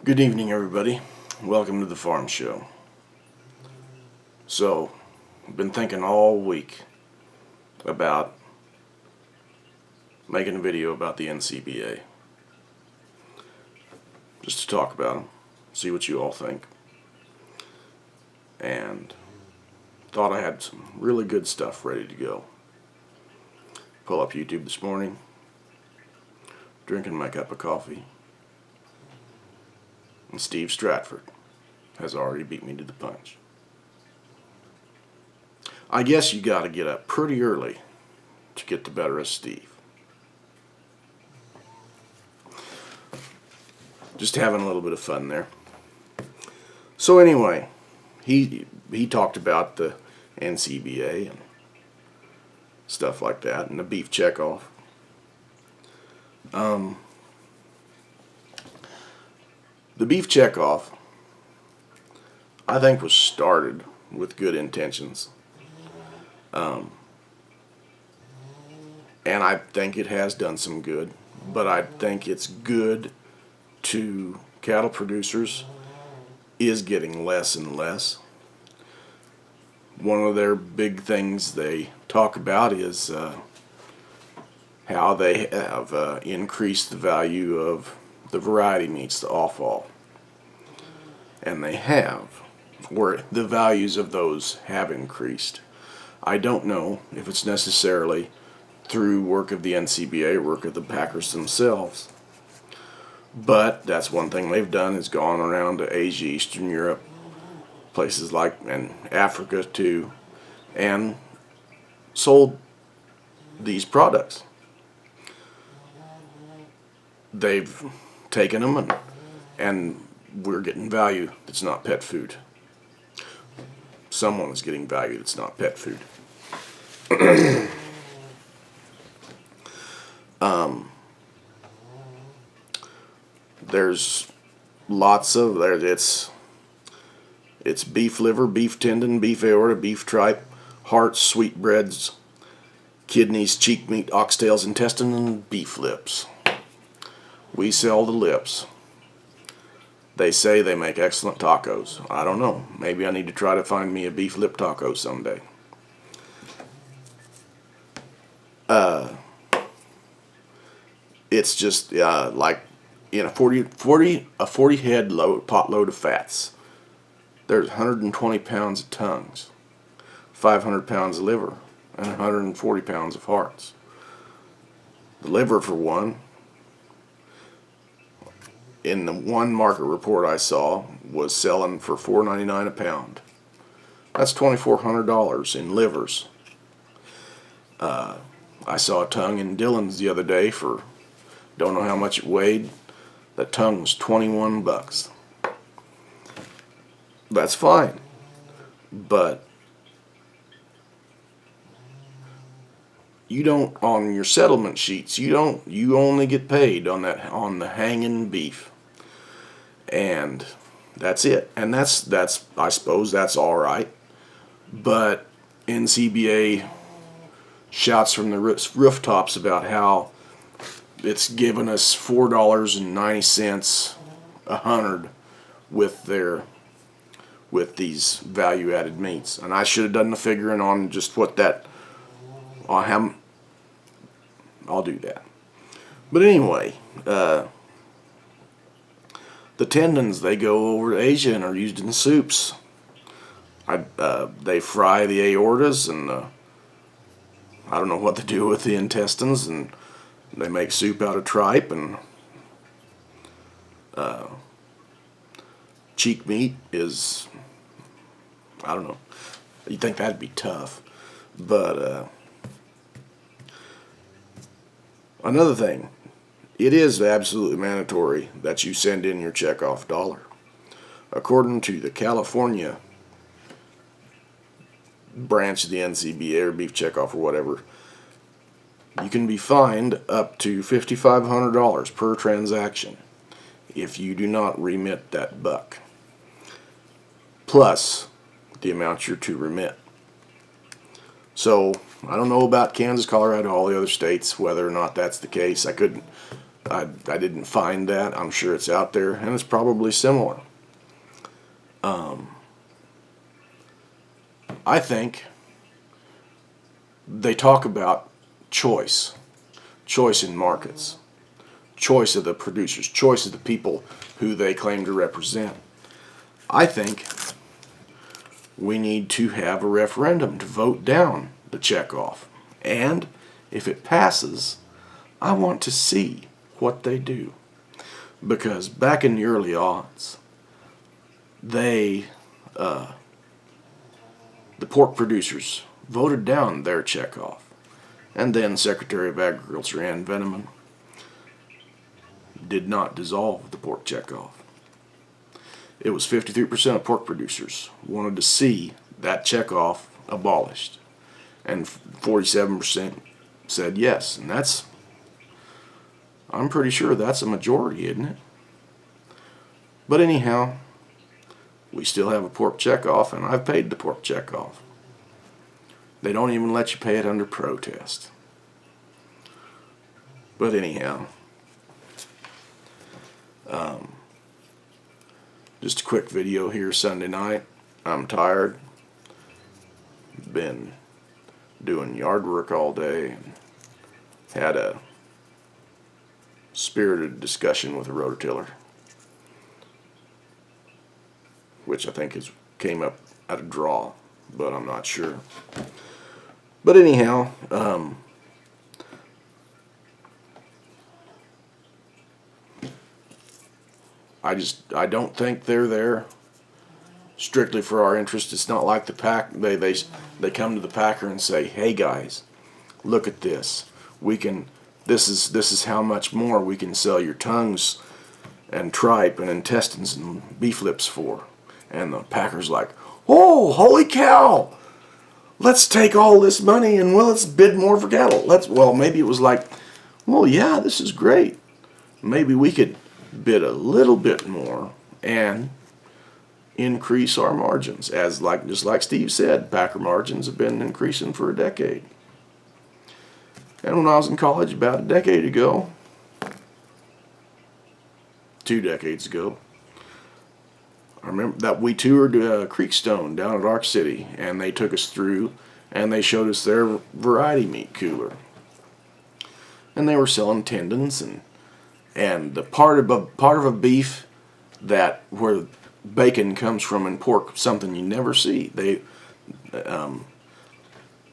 Good evening, everybody. Welcome to the Farm Show. So, I've been thinking all week about making a video about the NCBA. Just to talk about them, see what you all think. And thought I had some really good stuff ready to go. Pull up YouTube this morning, drinking my cup of coffee. And Steve Stratford has already beat me to the punch. I guess you got to get up pretty early to get the better of Steve. Just having a little bit of fun there. So anyway, he talked about the NCBA and stuff like that, and the beef checkoff. The beef checkoff, I think, was started with good intentions. And I think it has done some good, but I think it's good to cattle producers is getting less and less. One of their big things they talk about is how they have increased the value of the variety meats, the offal. And they have, or the values of those have increased. I don't know if it's necessarily through work of the NCBA, work of the packers themselves. But that's one thing they've done, is gone around to Asia, Eastern Europe, places like, and Africa too, and sold these products. They've taken them and we're getting value that's not pet food. Someone is getting value that's not pet food. There's lots of there. It's beef liver, beef tendon, beef aorta, beef tripe, hearts, sweetbreads, kidneys, cheek meat, oxtails, intestine, and beef lips. We sell the lips. They say they make excellent tacos. I don't know. Maybe I need to try to find me a beef lip taco someday. It's just like in a 40 head pot load of fats. There's 120 pounds of tongues, 500 pounds of liver, and 140 pounds of hearts. The liver, for one, in the one market report I saw, was selling for $4.99 a pound. That's $2,400 in livers. I saw a tongue in Dillon's the other day for, don't know how much it weighed. That tongue was $21. That's fine, but you don't, on your settlement sheets, you only get paid on the hanging beef. And that's it. And that's I suppose that's all right. But NCBA shouts from the rooftops about how it's given us $4.90 a hundred with these value-added meats. And I should have done the figuring on just what that. I'll do that. But anyway. The tendons, they go over to Asia and are used in soups. They fry the aortas, and I don't know what to do with the intestines, and they make soup out of tripe, and cheek meat is, I don't know. You'd think that'd be tough. But another thing, it is absolutely mandatory that you send in your checkoff dollar. According to the California branch of the NCBA or beef checkoff or whatever, you can be fined up to $5,500 per transaction if you do not remit that buck, plus the amount you're to remit. So I don't know about Kansas, Colorado, all the other states, whether or not that's the case. I couldn't I didn't find that. I'm sure it's out there, and it's probably similar. I think they talk about choice in markets, choice of the producers, choice of the people who they claim to represent. I think we need to have a referendum to vote down the checkoff. And if it passes, I want to see what they do. Because back in the early aughts, the pork producers voted down their checkoff. And then Secretary of Agriculture Ann Veneman did not dissolve the pork checkoff. It was 53% of pork producers wanted to see that checkoff abolished, and 47% said yes. And I'm pretty sure that's a majority, isn't it? But anyhow, we still have a pork checkoff, and I've paid the pork checkoff. They don't even let you pay it under protest. But anyhow, just a quick video here Sunday night. I'm tired. Been doing yard work all day and had a spirited discussion with a rototiller, which I think came up at a draw, but I'm not sure. But anyhow, I don't think they're there strictly for our interest. It's not like the pack. They come to the packer and say, "Hey guys, look at this. This is how much more we can sell your tongues and tripe and intestines and beef lips for." And the packer's like, "Oh, holy cow! Let's take all this money and let's bid more for cattle." Maybe it was like, "Well, yeah, this is great. Maybe we could bid a little bit more and increase our margins." Just like Steve said, packer margins have been increasing for a decade. And when I was in college about a decade ago, 2 decades ago, I remember that we toured Creekstone down at Ark City, and they took us through and they showed us their variety meat cooler. And they were selling tendons and the part of a beef where bacon comes from and pork, something you never see.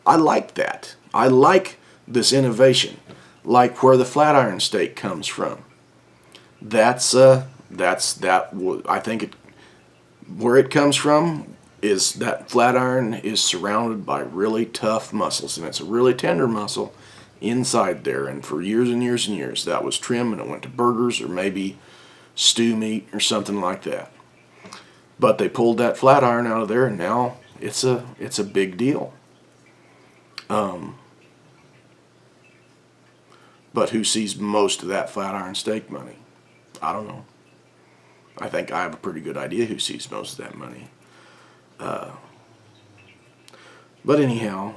I like that. I like this innovation, like where the flat iron steak comes from. I think where it comes from is that flat iron is surrounded by really tough muscles, and it's a really tender muscle inside there. And for years and years and years, that was trim, and it went to burgers or maybe stew meat or something like that. But they pulled that flat iron out of there, and now it's a big deal. But who sees most of that flat iron steak money? I don't know. I think I have a pretty good idea who sees most of that money. But anyhow,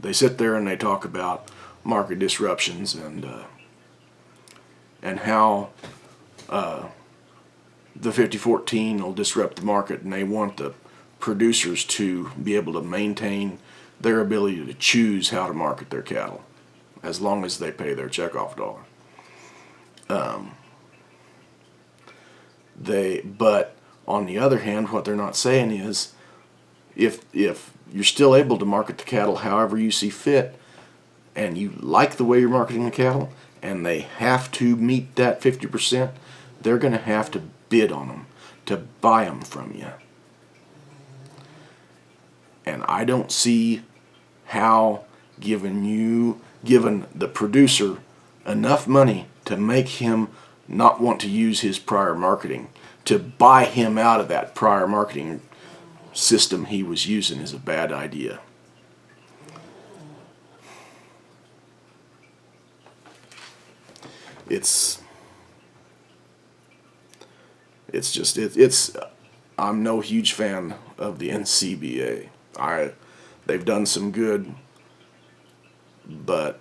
they sit there and they talk about market disruptions and how the 5014 will disrupt the market, and they want the producers to be able to maintain their ability to choose how to market their cattle as long as they pay their checkoff dollar. But on the other hand, what they're not saying is, if you're still able to market the cattle however you see fit, and you like the way you're marketing the cattle, and they have to meet that 50%, they're going to have to bid on them to buy them from you. And I don't see how giving the producer enough money to make him not want to use his prior marketing, to buy him out of that prior marketing system he was using, is a bad idea. I'm no huge fan of the NCBA. They've done some good, but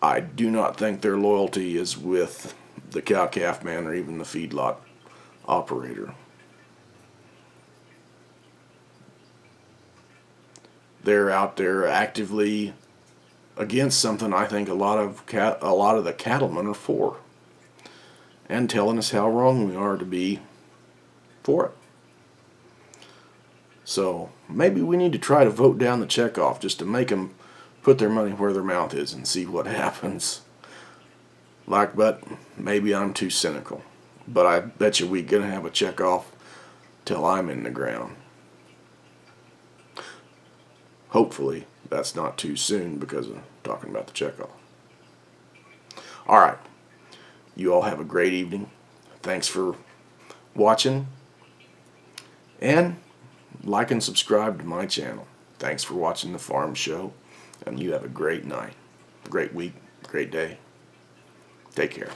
I do not think their loyalty is with the cow-calf man or even the feedlot operator. They're out there actively against something I think a lot of the cattlemen are for, and telling us how wrong we are to be for it. So maybe we need to try to vote down the checkoff just to make them put their money where their mouth is and see what happens. But maybe I'm too cynical. But I bet you we're going to have a checkoff till I'm in the ground. Hopefully that's not too soon because of talking about the checkoff. Alright, you all have a great evening. Thanks for watching, and like and subscribe to my channel. Thanks for watching the Farm Show, and you have a great night, great week, great day. Take care.